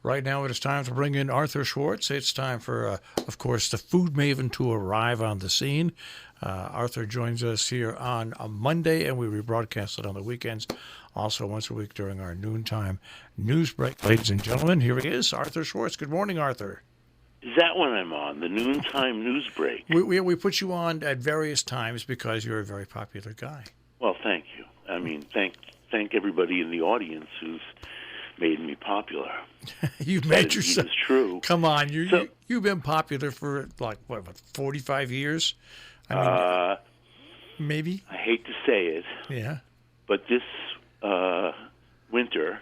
Right now it is time to bring in Arthur Schwartz. It's time for, of course, the food maven to arrive on the scene. Arthur joins us here on a Monday, and we rebroadcast it on the weekends, also once a week during our noontime news break. Ladies and gentlemen, here he is, Arthur Schwartz. Good morning, Arthur. Is that when I'm on, the noontime news break? We put you on at various times because you're a very popular guy. Well, thank you. I mean, thank everybody in the audience who's made me popular. You've made yourself. It's true. Come on, you've been popular for like what 45 years? I mean, maybe. I hate to say it. Yeah. But this winter,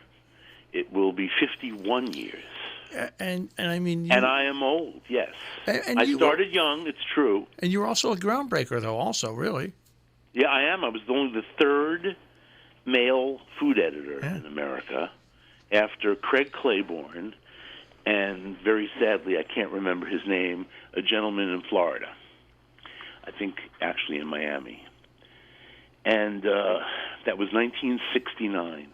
it will be 51 years. And I mean, and I am old. Yes. And I started young. It's true. And you're also a groundbreaker, though. Also, really. Yeah, I am. I was only the third male food editor in America, after Craig Claiborne, and very sadly, I can't remember his name, a gentleman in Florida. I think actually in Miami. And that was 1969.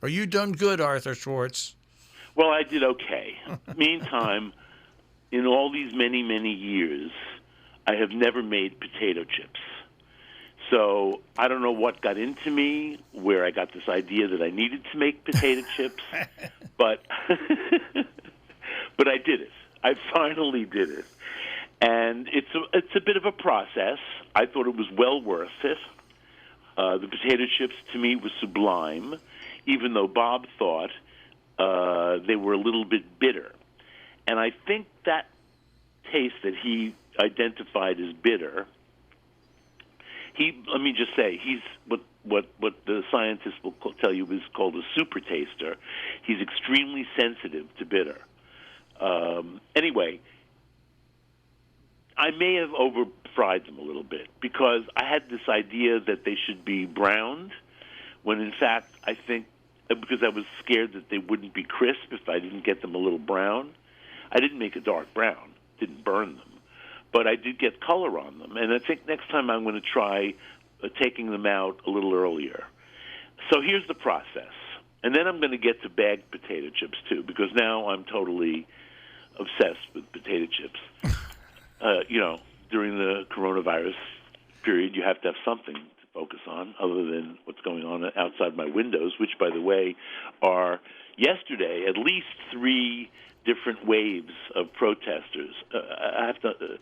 Are you done good, Arthur Schwartz? Well, I did okay. Meantime, in all these many, many years, I have never made potato chips. So I don't know what got into me, where I got this idea that I needed to make potato chips, but but I did it. I finally did it, and it's a bit of a process. I thought it was well worth it. The potato chips to me was sublime, even though Bob thought they were a little bit bitter, and I think that taste that he identified as bitter. Let me just say, he's what the scientists will tell you is called a super taster. He's extremely sensitive to bitter. Anyway, I may have over-fried them a little bit because I had this idea that they should be browned, when in fact I think, because I was scared that they wouldn't be crisp if I didn't get them a little brown. I didn't make a dark brown, didn't burn them. But I did get color on them, and I think next time I'm going to try taking them out a little earlier. So here's the process. And then I'm going to get to bagged potato chips, too, because now I'm totally obsessed with potato chips. During the coronavirus period, you have to have something to focus on other than what's going on outside my windows, which, by the way, are yesterday at least 3 different waves of protesters. I have to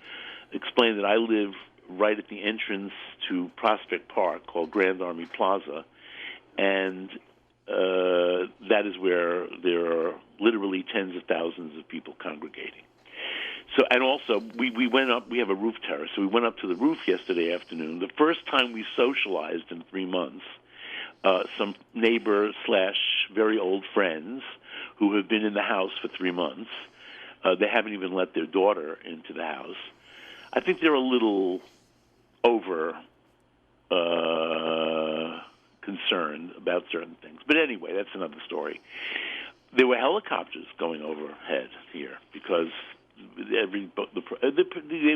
explain that I live right at the entrance to Prospect Park, called Grand Army Plaza, and that is where there are literally tens of thousands of people congregating. So, and also, we went up, we have a roof terrace, so we went up to the roof yesterday afternoon. The first time we socialized in 3 months, some neighbor/very old friends who have been in the house for 3 months. They haven't even let their daughter into the house. I think they're a little concerned about certain things. But anyway, that's another story. There were helicopters going overhead here because they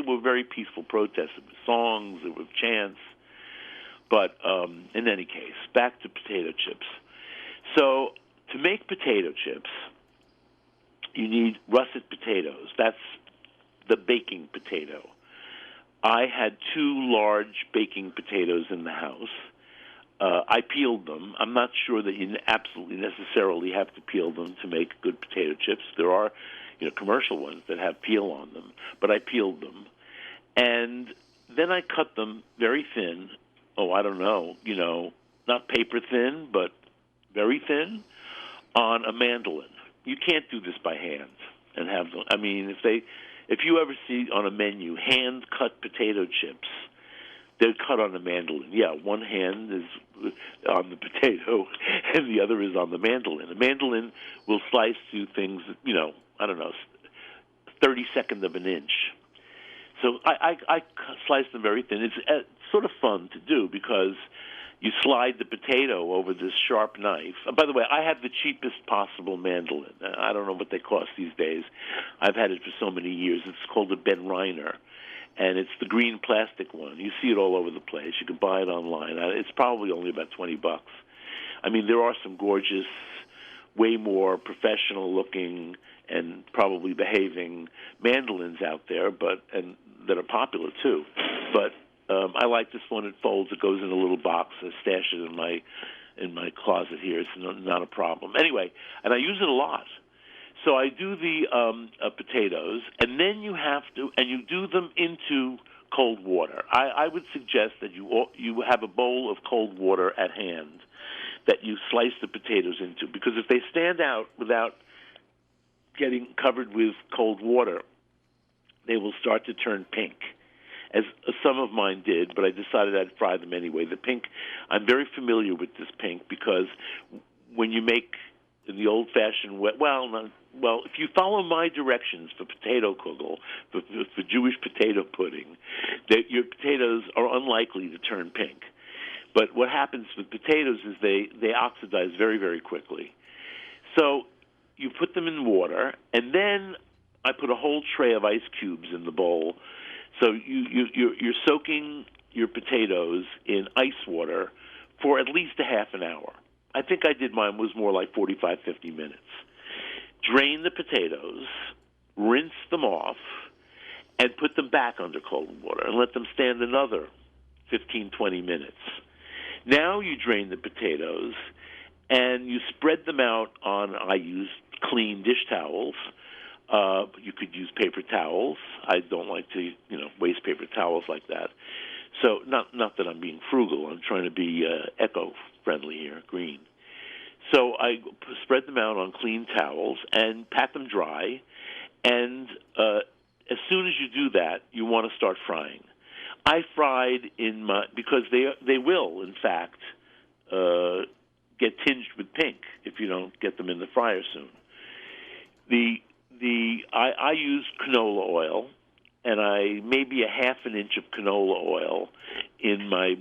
were very peaceful protests. There were songs, there were chants. But in any case, back to potato chips. So to make potato chips, you need russet potatoes. That's the baking potato. I had 2 large baking potatoes in the house. I peeled them. I'm not sure that you absolutely necessarily have to peel them to make good potato chips. There are, commercial ones that have peel on them, but I peeled them. And then I cut them very thin. I don't know, not paper thin, but very thin, on a mandolin. You can't do this by hand and have them. I mean, if you ever see on a menu hand-cut potato chips, they're cut on a mandolin. Yeah, one hand is on the potato and the other is on the mandolin. A mandolin will slice through things, 32nd of an inch. So I slice them very thin. It's sort of fun to do because you slide the potato over this sharp knife. By the way, I have the cheapest possible mandolin. I don't know what they cost these days. I've had it for so many years. It's called a Ben Reiner, and it's the green plastic one. You see it all over the place. You can buy it online. It's probably only about $20. I mean, there are some gorgeous way more professional-looking and probably behaving mandolins out there, and that are popular too. But I like this one. It folds. It goes in a little box. I stash it in my closet here. It's not a problem. Anyway, and I use it a lot. So I do the potatoes, and then you do them into cold water. I would suggest that you have a bowl of cold water at hand that you slice the potatoes into, because if they stand out without getting covered with cold water, they will start to turn pink, as some of mine did, but I decided I'd fry them anyway. The pink, I'm very familiar with this pink, because when you make in the old-fashioned way, if you follow my directions for potato kugel, for Jewish potato pudding, that your potatoes are unlikely to turn pink. But what happens with potatoes is they oxidize very, very quickly. So you put them in water, and then I put a whole tray of ice cubes in the bowl. So you're soaking your potatoes in ice water for at least a half an hour. I think I did mine was more like 45, 50 minutes. Drain the potatoes, rinse them off, and put them back under cold water and let them stand another 15, 20 minutes. Now you drain the potatoes, and you spread them out on, I use clean dish towels. You could use paper towels. I don't like to, waste paper towels like that. So not that I'm being frugal. I'm trying to be eco-friendly here, green. So I spread them out on clean towels and pat them dry. And as soon as you do that, you want to start frying. I fried because they will, in fact, get tinged with pink if you don't get them in the fryer soon. I use canola oil, and maybe a half an inch of canola oil in my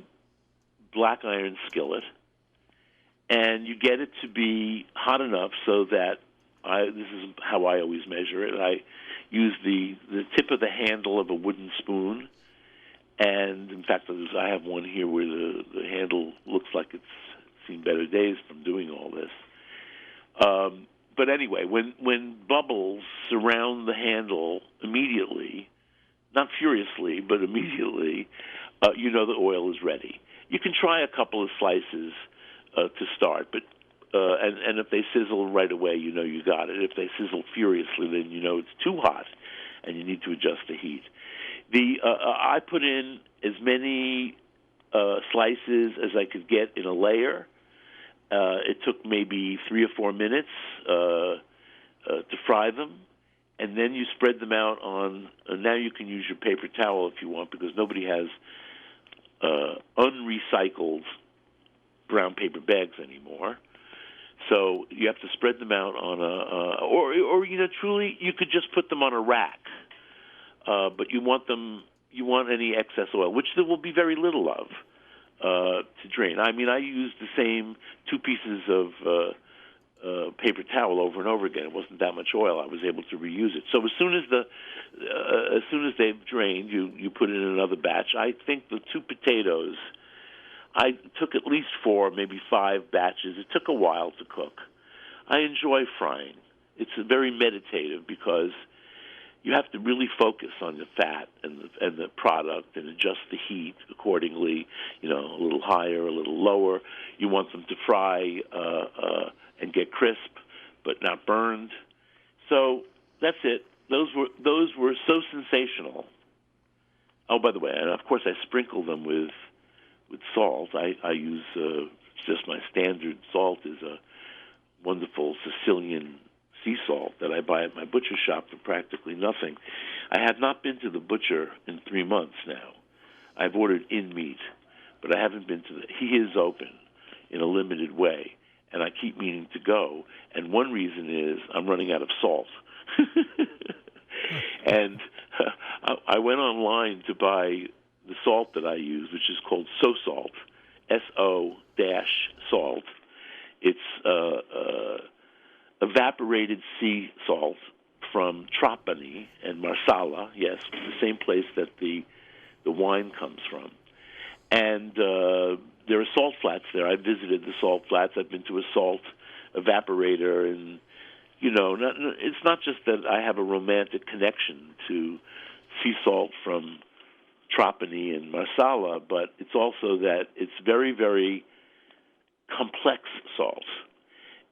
black iron skillet, and you get it to be hot enough so that this is how I always measure it. I use the tip of the handle of a wooden spoon, and in fact, I have one here where the handle looks like it's seen better days from doing all this. But anyway, when bubbles surround the handle immediately, not furiously, but immediately, you know the oil is ready. You can try a couple of slices to start, but and if they sizzle right away, you know you got it. If they sizzle furiously, then you know it's too hot, and you need to adjust the heat. I put in as many slices as I could get in a layer. It took maybe 3 or 4 minutes to fry them, and then you spread them out on. Now you can use your paper towel if you want, because nobody has unrecycled brown paper bags anymore. So you have to spread them out on or truly you could just put them on a rack. But you want any excess oil, which there will be very little of, to drain. I mean, I used the same 2 pieces of paper towel over and over again. It wasn't that much oil. I was able to reuse it. So as soon as they've drained, you put in another batch. I think the 2 potatoes, I took at least 4, maybe 5 batches. It took a while to cook. I enjoy frying. It's very meditative because you have to really focus on the fat and the product and adjust the heat accordingly, a little higher, a little lower. You want them to fry and get crisp but not burned. So that's it. Those were so sensational. Oh, by the way, and of course I sprinkle them with salt. I use just my standard salt is a wonderful Sicilian sea salt that I buy at my butcher shop for practically nothing. I have not been to the butcher in 3 months now. I've ordered in meat, but I haven't been to he is open in a limited way, and I keep meaning to go. And one reason is I'm running out of salt. And I went online to buy the salt that I use, which is called SO-Salt, SO-salt. It's evaporated sea salt from Trapani and Marsala, yes, the same place that the wine comes from. And there are salt flats there. I visited the salt flats. I've been to a salt evaporator, and it's not just that I have a romantic connection to sea salt from Trapani and Marsala, but it's also that it's very, very complex salt.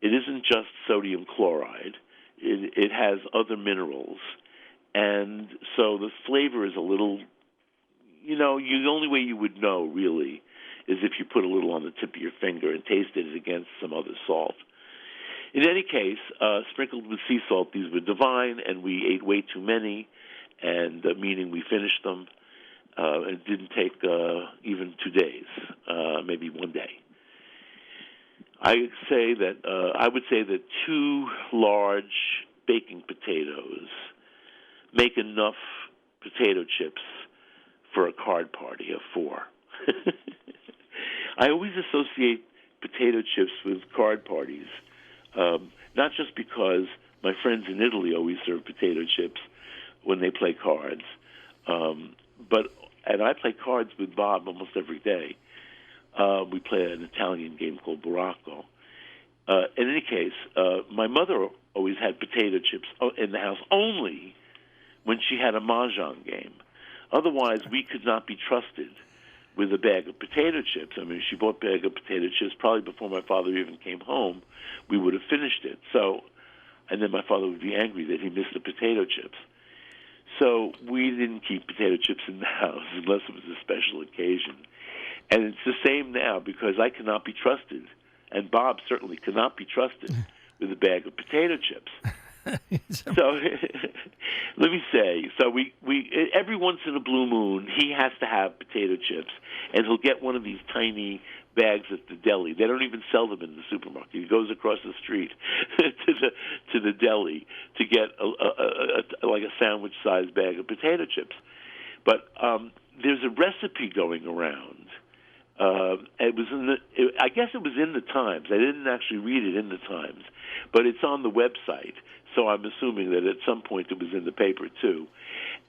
It isn't just sodium chloride. It has other minerals. And so the flavor is a little, the only way you would know, really, is if you put a little on the tip of your finger and tasted it against some other salt. In any case, sprinkled with sea salt, these were divine, and we ate way too many, and meaning we finished them. It didn't take even 2 days, maybe 1 day. I would say that 2 large baking potatoes make enough potato chips for a card party of 4. I always associate potato chips with card parties, not just because my friends in Italy always serve potato chips when they play cards, and I play cards with Bob almost every day. We play an Italian game called Baracco. In any case, my mother always had potato chips in the house only when she had a mahjong game. Otherwise, we could not be trusted with a bag of potato chips. I mean, she bought a bag of potato chips probably before my father even came home. We would have finished it. And then my father would be angry that he missed the potato chips. So we didn't keep potato chips in the house unless it was a special occasion. And it's the same now because I cannot be trusted, and Bob certainly cannot be trusted with a bag of potato chips. So let me say, we every once in a blue moon, he has to have potato chips, and he'll get one of these tiny bags at the deli. They don't even sell them in the supermarket. He goes across the street to the deli to get like a sandwich-sized bag of potato chips. But there's a recipe going around. I guess it was in the Times. I didn't actually read it in the Times, but it's on the website. So I'm assuming that at some point it was in the paper too.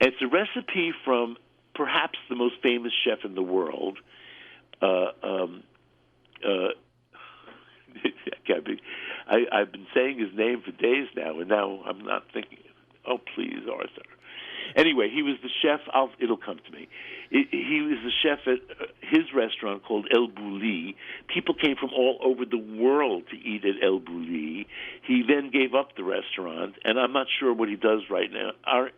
It's a recipe from perhaps the most famous chef in the world. I've been saying his name for days now, and now I'm not thinking. Oh, please, Arthur. Anyway, he was the chef. It'll come to me. He was the chef at his restaurant called El Bulli. People came from all over the world to eat at El Bulli. He then gave up the restaurant, and I'm not sure what he does right now. All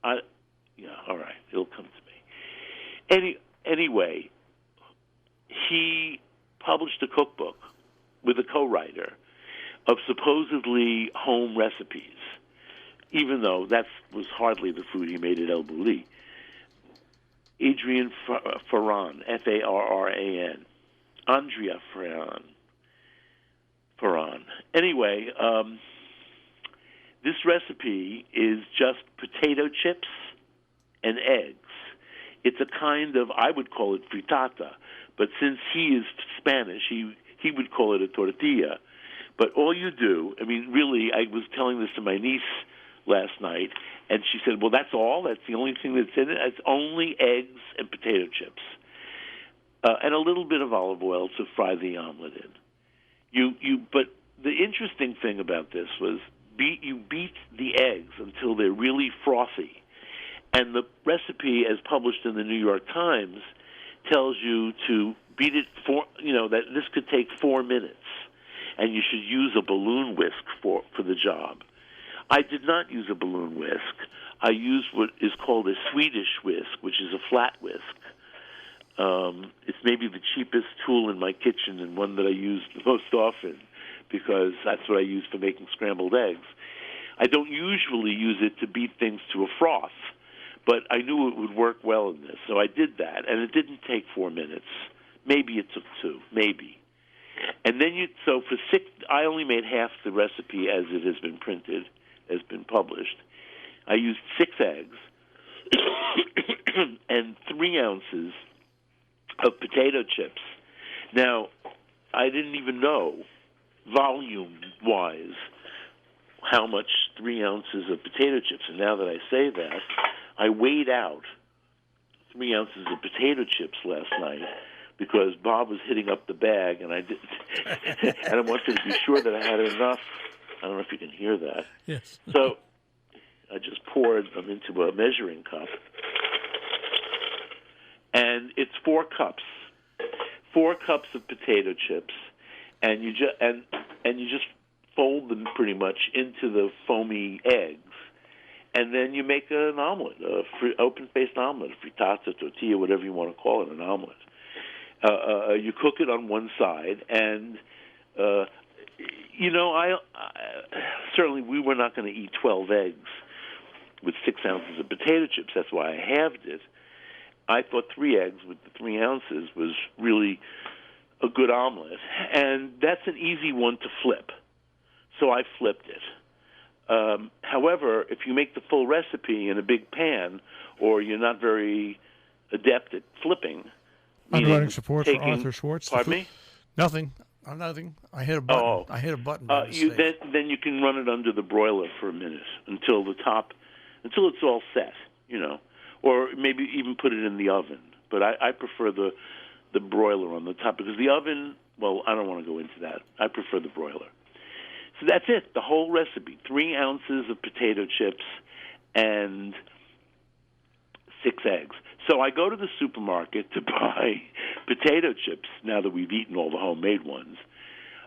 right, it'll come to me. Anyway, he published a cookbook with a co-writer of supposedly home recipes, even though that was hardly the food he made at El Bulli. Adrian Ferran, F-A-R-R-A-N. Andrea Ferran. Anyway, this recipe is just potato chips and eggs. It's a kind of, I would call it frittata, but since he is Spanish, he would call it a tortilla. But all you do, I mean, really, I was telling this to my niece last night, and she said, well, that's all? That's the only thing that's in it? It's only eggs and potato chips. And a little bit of olive oil to fry the omelet in. But the interesting thing about this was you beat the eggs until they're really frothy. And the recipe, as published in the New York Times, tells you to beat it that this could take 4 minutes, and you should use a balloon whisk for the job. I did not use a balloon whisk. I used what is called a Swedish whisk, which is a flat whisk. It's maybe the cheapest tool in my kitchen and one that I use the most often because that's what I use for making scrambled eggs. I don't usually use it to beat things to a froth, but I knew it would work well in this, so I did that, and it didn't take 4 minutes. Maybe it took 2, maybe. And then I only made half the recipe as it has been printed, has been published. I used 6 eggs and 3 ounces of potato chips. Now, I didn't even know, volume-wise, how much 3 ounces of potato chips. And now that I say that, I weighed out 3 ounces of potato chips last night because Bob was hitting up the bag, and I didn't, and I wanted to be sure that I had enough. I don't know if you can hear that. Yes. So I just poured them into a measuring cup, and it's 4 cups. 4 cups of potato chips, and you just fold them pretty much into the foamy eggs, and then you make an omelet, open-faced omelet, a frittata, tortilla, whatever you want to call it, an omelet. You cook it on one side, and I certainly we were not going to eat 12 eggs with 6 ounces of potato chips. That's why I halved it. I thought 3 eggs with the 3 ounces was really a good omelet, and that's an easy one to flip. So I flipped it. However, if you make the full recipe in a big pan, or you're not very adept at flipping, Underwriting support for Arthur Schwartz. Pardon me? Nothing. Nothing. I hit a button. Oh. I hit a button. By mistake. Then you can run it under the broiler for a minute until it's all set, or maybe even put it in the oven. But I prefer the broiler on the top, because the oven, well, I don't want to go into that. I prefer the broiler. So that's it, the whole recipe. 3 ounces of potato chips and 6 eggs. So I go to the supermarket to buy potato chips, now that we've eaten all the homemade ones.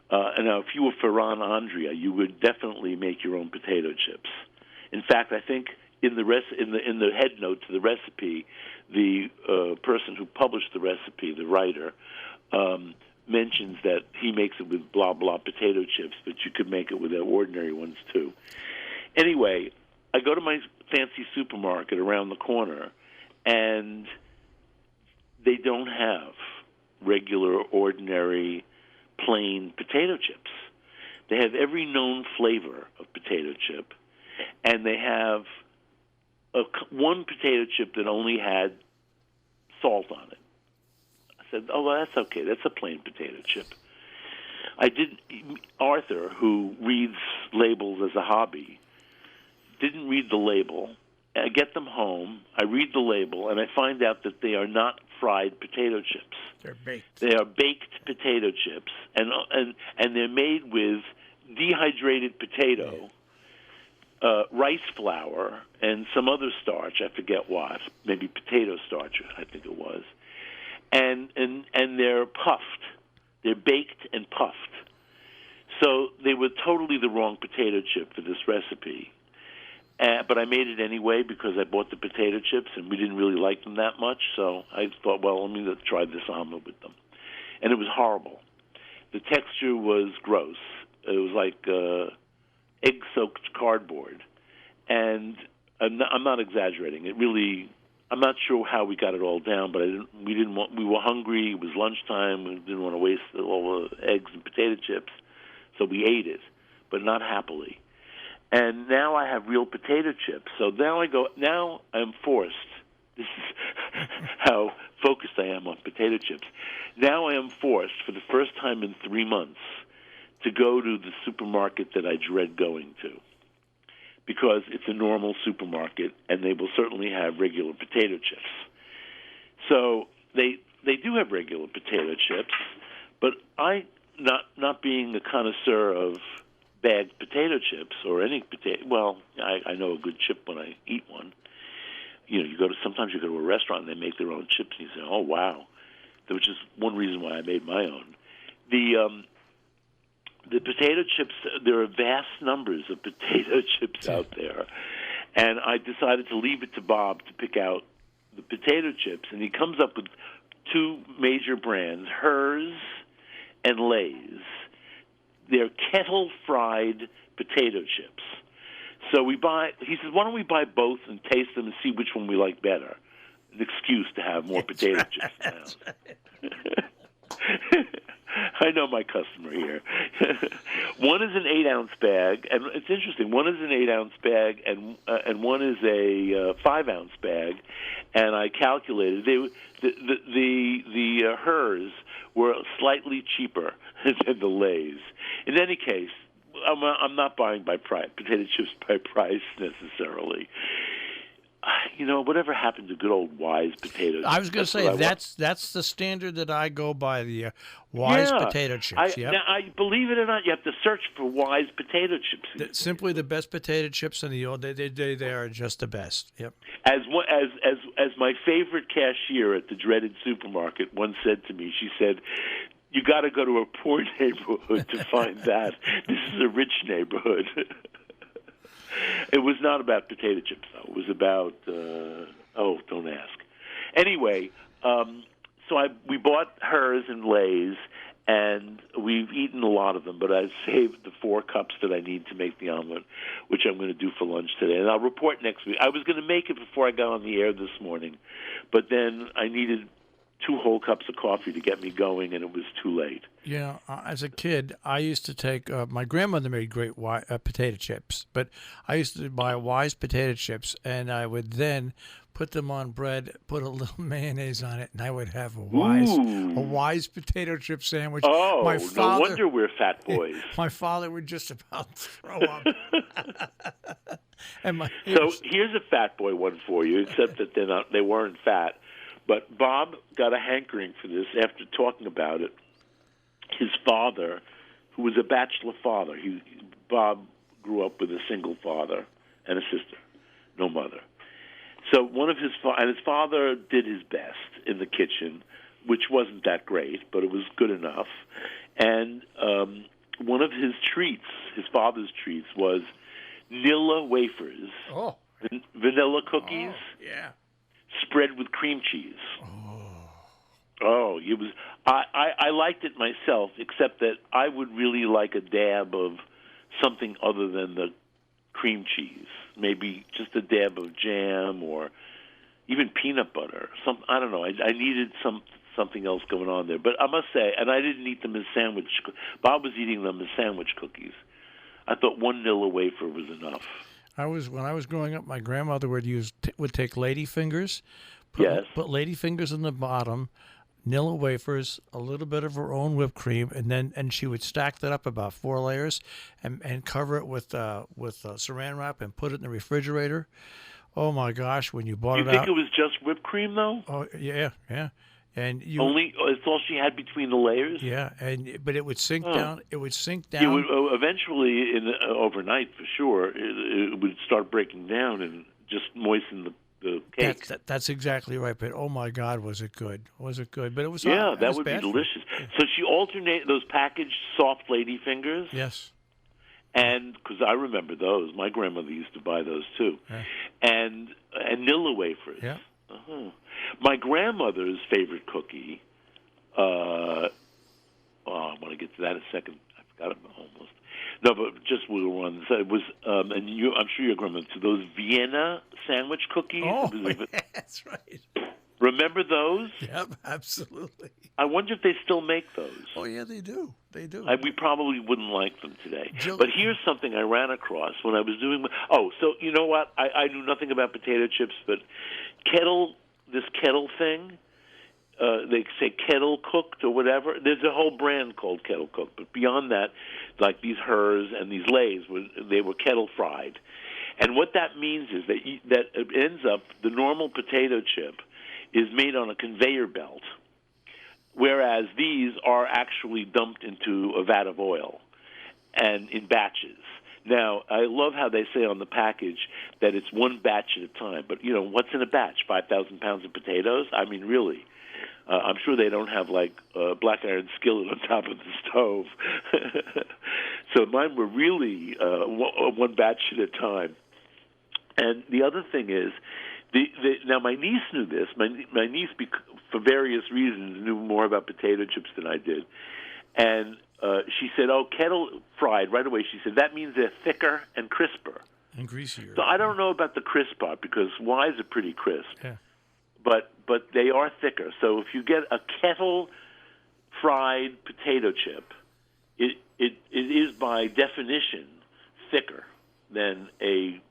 And now, if you were Ferran Andrea, you would definitely make your own potato chips. In fact, I think in the head note to the recipe, the person who published the recipe, the writer, mentions that he makes it with blah blah potato chips, but you could make it with the ordinary ones too. Anyway, I go to my fancy supermarket around the corner, and they don't have regular, ordinary, plain potato chips. They have every known flavor of potato chip, and they have one potato chip that only had salt on it. I said, oh, well, that's okay. That's a plain potato chip. Arthur, who reads labels as a hobby, didn't read the label. I get them home, I read the label, and I find out that they are not fried potato chips. They're baked. They are baked potato chips, and they're made with dehydrated potato, rice flour, and some other starch. I forget what, maybe potato starch, I think it was. And they're puffed. They're baked and puffed. So they were totally the wrong potato chip for this recipe. But I made it anyway because I bought the potato chips, and we didn't really like them that much. So I thought, well, let me try this omelet with them. And it was horrible. The texture was gross. It was like egg-soaked cardboard. And I'm not exaggerating. It really, I'm not sure how we got it all down, but we were hungry. It was lunchtime. We didn't want to waste all the eggs and potato chips. So we ate it, but not happily. And now I have real potato chips. So now I'm forced. This is how focused I am on potato chips. Now I am forced, for the first time in 3 months, to go to the supermarket that I dread going to, because it's a normal supermarket, and they will certainly have regular potato chips. So they do have regular potato chips, but not being a connoisseur of bagged potato chips or any potato. Well, I know a good chip when I eat one. Sometimes you go to a restaurant and they make their own chips, and you say, "Oh wow," which is one reason why I made my own. The potato chips. There are vast numbers of potato chips out there, and I decided to leave it to Bob to pick out the potato chips, and he comes up with 2 major brands: Hers and Lay's. They're kettle-fried potato chips. So he says, why don't we buy both and taste them and see which one we like better? An excuse to have more potato chips now. I know my customer here. One is an 8-ounce bag, and it's interesting. One is an 8-ounce bag, and one is a 5-ounce bag. And I calculated the Hers were slightly cheaper than the Lay's. In any case, I'm not buying by price, potato chips by price necessarily. whatever happened to good old Wise potato chips? I was going to say that's the standard that I go by, the Wise potato chips. Yep. Now, I believe it or not, you have to search for Wise potato chips. Simply the best potato chips in the old. They are just the best. Yep. As my favorite cashier at the dreaded supermarket once said to me, she said, "You got to go to a poor neighborhood to find that. This is a rich neighborhood." It was not about potato chips, though. It was about don't ask. Anyway, so we bought hers and Lay's, and we've eaten a lot of them, but I've saved the 4 cups that I need to make the omelet, which I'm going to do for lunch today. And I'll report next week. I was going to make it before I got on the air this morning, but then I needed 2 whole cups of coffee to get me going, and it was too late. Yeah, as a kid, I used to take. My grandmother made great potato chips, but I used to buy Wise potato chips, and I would then put them on bread, put a little mayonnaise on it, and I would have a Wise potato chip sandwich. Oh, no wonder we're fat boys. My father would just about throw up. So here's a fat boy one for you, except that they weren't fat. But Bob got a hankering for this after talking about it. His father, who was a bachelor father, Bob grew up with a single father and a sister, no mother. So his father did his best in the kitchen, which wasn't that great, but it was good enough. And one of his father's treats, was Nilla wafers, vanilla cookies. Yeah. Spread with cream cheese. Oh, it was. I liked it myself, except that I would really like a dab of something other than the cream cheese. Maybe just a dab of jam or even peanut butter. I don't know. I needed something else going on there. But I must say, and I didn't eat them as sandwich. Bob was eating them as sandwich cookies. I thought 1 Nilla wafer was enough. When I was growing up, my grandmother would take lady fingers, put lady fingers in the bottom, Nilla wafers, a little bit of her own whipped cream, and she would stack that up about 4 layers, and cover it with Saran wrap and put it in the refrigerator. Oh my gosh! When you bought it out, you think it was just whipped cream though? Oh yeah. And it's all she had between the layers. Yeah, but it would sink down. It would sink down. It would eventually, overnight for sure, it would start breaking down and just moisten the cake. That's exactly right. But oh my God, was it good? Was it good? But it was. That would be delicious. So she alternated those packaged soft lady fingers. Yes. And because I remember those, my grandmother used to buy those too, and Nilla wafers. Yeah. Uh-huh. My grandmother's favorite cookie, I want to get to that in a second. I forgot it almost. No, but just we were on. It was, I'm sure your grandmother too. Those Vienna sandwich cookies. Oh, that's right. Remember those? Yep, absolutely. I wonder if they still make those. Oh yeah, they do. They do. We probably wouldn't like them today. But here's something I ran across when I was doing. So you know what? I knew nothing about potato chips, but this kettle thing, they say kettle cooked or whatever. There's a whole brand called kettle cooked, but beyond that, like these hers and these Lays, they were kettle fried. And what that means is that it ends up the normal potato chip is made on a conveyor belt, whereas these are actually dumped into a vat of oil and in batches. Now, I love how they say on the package that it's one batch at a time. But, what's in a batch? 5,000 pounds of potatoes? I mean, really. I'm sure they don't have, like, a black iron skillet on top of the stove. So mine were really one batch at a time. And the other thing is, now my niece knew this. My niece, for various reasons, knew more about potato chips than I did. And she said, kettle fried right away. She said, that means they're thicker and crisper. And greasier. So I don't know about the crisp part because Wise are pretty crisp. Yeah. But they are thicker. So if you get a kettle fried potato chip, it is by definition thicker than a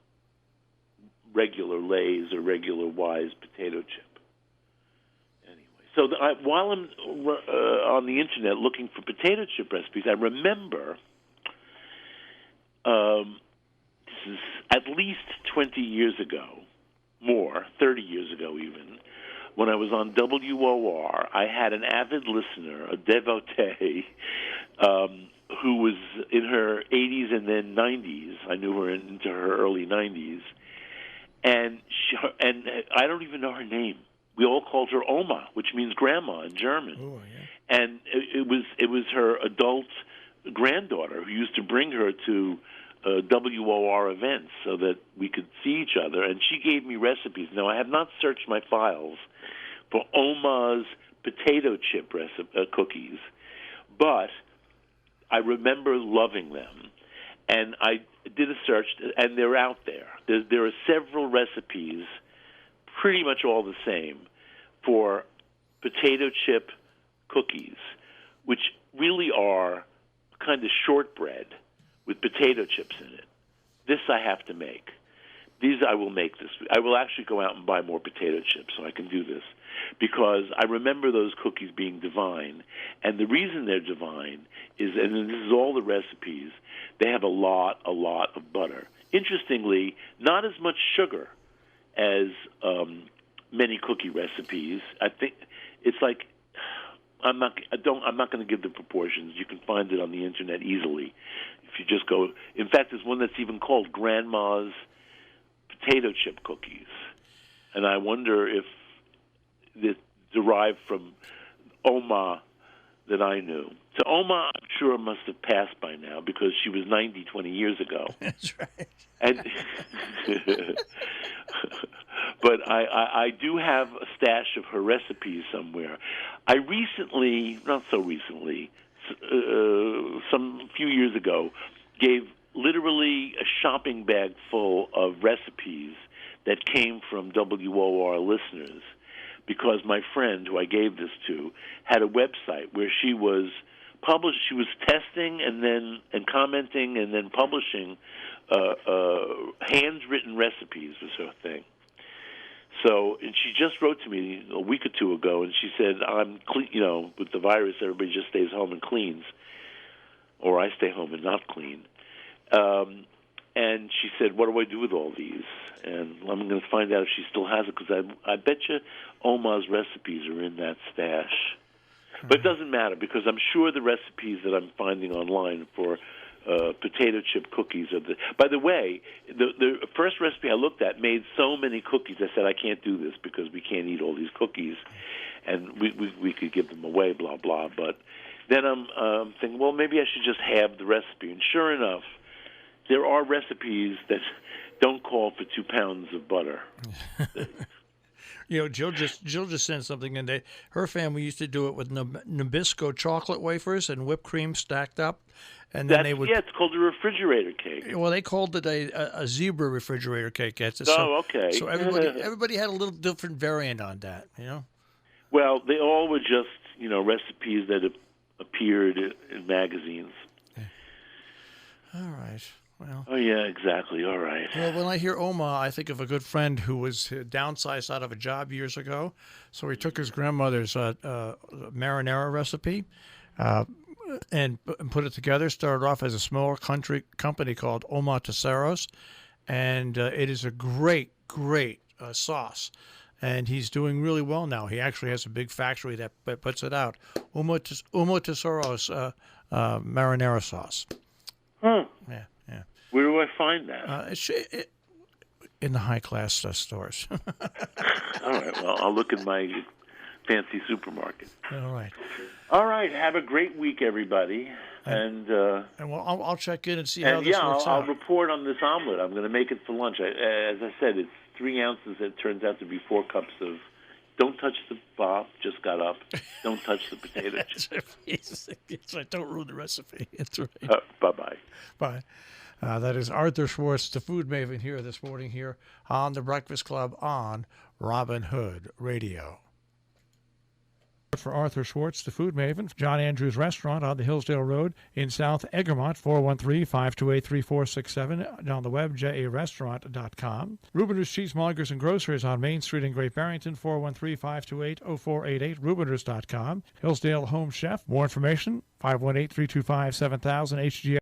regular Lay's or regular Wise potato chip. So while I'm on the internet looking for potato chip recipes, I remember this is at least 20 years ago. more, 30 years ago even, when I was on WOR, I had an avid listener, a devotee, who was in her 80s and then 90s. I knew her into her early 90s. And I don't even know her name. We all called her Oma, which means grandma in German. Oh, yeah. And it was her adult granddaughter who used to bring her to WOR events so that we could see each other. And she gave me recipes. Now, I have not searched my files for Oma's potato chip cookies, but I remember loving them. And I did a search, and they're out there. There are several recipes, pretty much all the same, for potato chip cookies, which really are kind of shortbread with potato chips in it. This I have to make. These I will make this week. I will actually go out and buy more potato chips so I can do this, because I remember those cookies being divine. And the reason they're divine is, and this is all the recipes, they have a lot of butter. Interestingly, not as much sugar as many cookie recipes. I think it's like, I'm not going to give the proportions. You can find it on the internet easily if you just go. In fact, there's one that's even called Grandma's potato chip cookies, and I wonder if it derived from Oma that I knew. So Oma, I'm sure, must have passed by now because she was 90 20 years ago. That's right. And but I do have a stash of her recipes somewhere. I recently, not so recently, some few years ago, gave literally a shopping bag full of recipes that came from WOR listeners, because my friend who I gave this to had a website where she was testing and commenting and then publishing handwritten recipes was her thing. So, and she just wrote to me a week or two ago, and she said, "I'm clean. You know, with the virus, everybody just stays home and cleans, or I stay home and not clean." And she said, "What do I do with all these?" And I'm going to find out if she still has it, because I bet you Oma's recipes are in that stash. But it doesn't matter, because I'm sure the recipes that I'm finding online for potato chip cookies are the. By the way, the first recipe I looked at made so many cookies. I said, I can't do this because we can't eat all these cookies, and we could give them away, blah blah. But then I'm thinking, well, maybe I should just have the recipe. And sure enough, there are recipes that don't call for 2 pounds of butter. You know, Jill just sent something in. Her family used to do it with Nabisco chocolate wafers and whipped cream stacked up, and then they would. Yeah, it's called a refrigerator cake. Well, they called it a zebra refrigerator cake. Okay. So everybody had a little different variant on that. You know. Well, they all were just recipes that appeared in magazines. All right. Well, oh, yeah, exactly. All right. Well, when I hear Oma, I think of a good friend who was downsized out of a job years ago. So he took his grandmother's marinara recipe and put it together. Started off as a small company called Oma Teseros, and it is a great sauce. And he's doing really well now. He actually has a big factory that puts it out. Oma Teseros marinara sauce. Huh. Yeah. Where do I find that? In the high-class stores. All right. Well, I'll look in my fancy supermarket. All right. All right. Have a great week, everybody. And well, I'll check in and see how this works out. I'll report on this omelet. I'm going to make it for lunch. As I said, it's 3 ounces. It turns out to be 4 cups of. Don't touch the Bob. Just got up. Don't touch the potato chips. That's right. Don't ruin the recipe. That's right. Bye-bye. Bye. That is Arthur Schwartz, the food maven, here this morning here on The Breakfast Club on Robin Hood Radio. For Arthur Schwartz, the food maven, John Andrews Restaurant on the Hillsdale Road in South Egremont, 413-528-3467. On the web, jarestaurant.com. Rubiners Cheesemongers and Grocers on Main Street in Great Barrington, 413-528-0488, rubiners.com. Hillsdale Home Chef, more information, 518-325-7000, HGA.